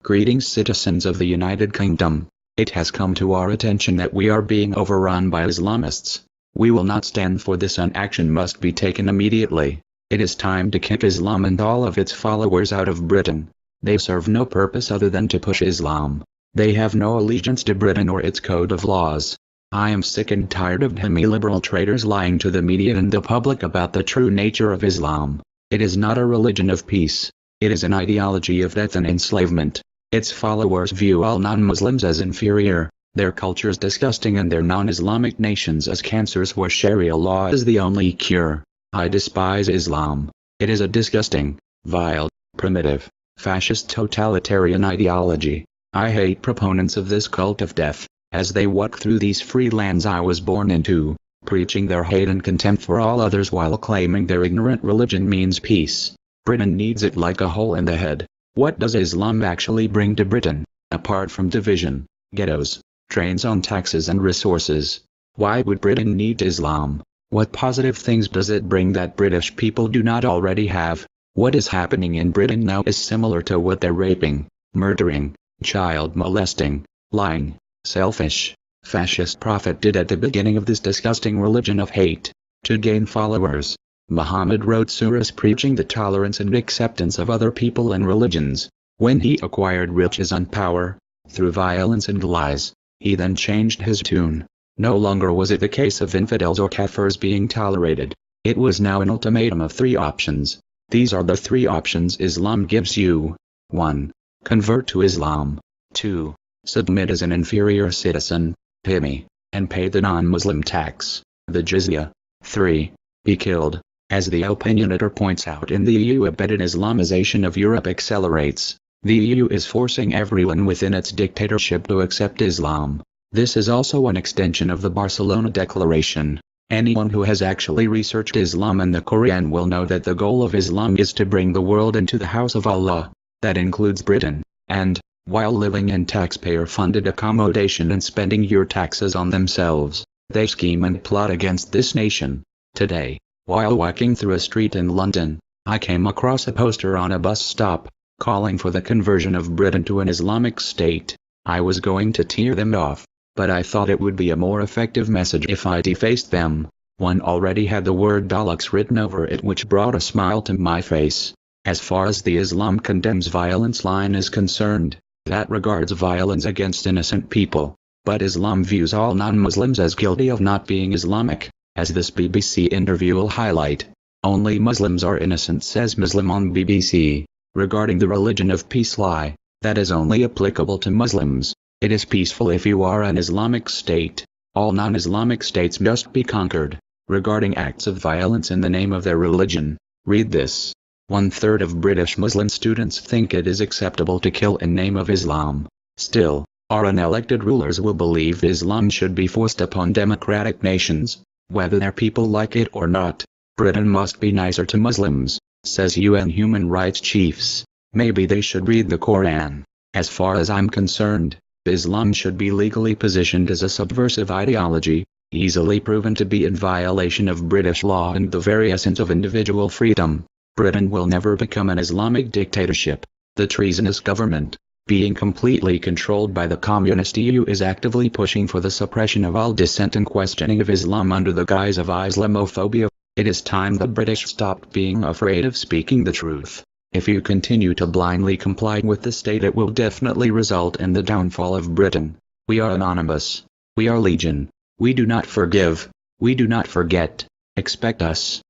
Greetings, citizens of the United Kingdom. It has come to our attention that we are being overrun by Islamists. We will not stand for this, and action must be taken immediately. It is time to kick Islam and all of its followers out of Britain. They serve no purpose other than to push Islam. They have no allegiance to Britain or its code of laws. I am sick and tired of demi-liberal traitors lying to the media and the public about the true nature of Islam. It is not a religion of peace. It is an ideology of death and enslavement. Its followers view all non-Muslims as inferior, their cultures disgusting, and their non-Islamic nations as cancers where Sharia law is the only cure. I despise Islam. It is a disgusting, vile, primitive, fascist totalitarian ideology. I hate proponents of this cult of death, as they walk through these free lands I was born into, preaching their hate and contempt for all others while claiming their ignorant religion means peace. Britain needs it like a hole in the head. What does Islam actually bring to Britain, apart from division, ghettos, drains on taxes and resources? Why would Britain need Islam? What positive things does it bring that British people do not already have? What is happening in Britain now is similar to what their raping, murdering, child molesting, lying, selfish, fascist prophet did at the beginning of this disgusting religion of hate. To gain followers, Muhammad wrote surahs preaching the tolerance and acceptance of other people and religions. When he acquired riches and power, through violence and lies, he then changed his tune. No longer was it the case of infidels or kafirs being tolerated. It was now an ultimatum of 3 options. These are the 3 options Islam gives you. 1. Convert to Islam. 2. Submit as an inferior citizen, dhimmi, and pay the non-Muslim tax, the jizya. 3. Be killed. As the opinionator points out, in the EU abetted Islamization of Europe accelerates. The EU is forcing everyone within its dictatorship to accept Islam. This is also an extension of the Barcelona Declaration. Anyone who has actually researched Islam and the Quran will know that the goal of Islam is to bring the world into the house of Allah. That includes Britain, and, while living in taxpayer-funded accommodation and spending your taxes on themselves, they scheme and plot against this nation. Today, while walking through a street in London, I came across a poster on a bus stop, calling for the conversion of Britain to an Islamic state. I was going to tear them off, but I thought it would be a more effective message if I defaced them. One already had the word bollocks written over it, which brought a smile to my face. As far as the Islam condemns violence line is concerned, that regards violence against innocent people. But Islam views all non-Muslims as guilty of not being Islamic. As this BBC interview will highlight, only Muslims are innocent, says Muslim on BBC. Regarding the religion of peace lie, that is only applicable to Muslims. It is peaceful if you are an Islamic state. All non-Islamic states must be conquered. Regarding acts of violence in the name of their religion, read this. 1/3 of British Muslim students think it is acceptable to kill in name of Islam. Still, our unelected rulers will believe Islam should be forced upon democratic nations, whether their people like it or not. Britain must be nicer to Muslims, says UN human rights chiefs. Maybe they should read the Quran. As far as I'm concerned, Islam should be legally positioned as a subversive ideology, easily proven to be in violation of British law and the very essence of individual freedom. Britain will never become an Islamic dictatorship. The treasonous government, being completely controlled by the communist EU, is actively pushing for the suppression of all dissent and questioning of Islam under the guise of Islamophobia. It is time the British stopped being afraid of speaking the truth. If you continue to blindly comply with the state, it will definitely result in the downfall of Britain. We are anonymous. We are legion. We do not forgive. We do not forget. Expect us.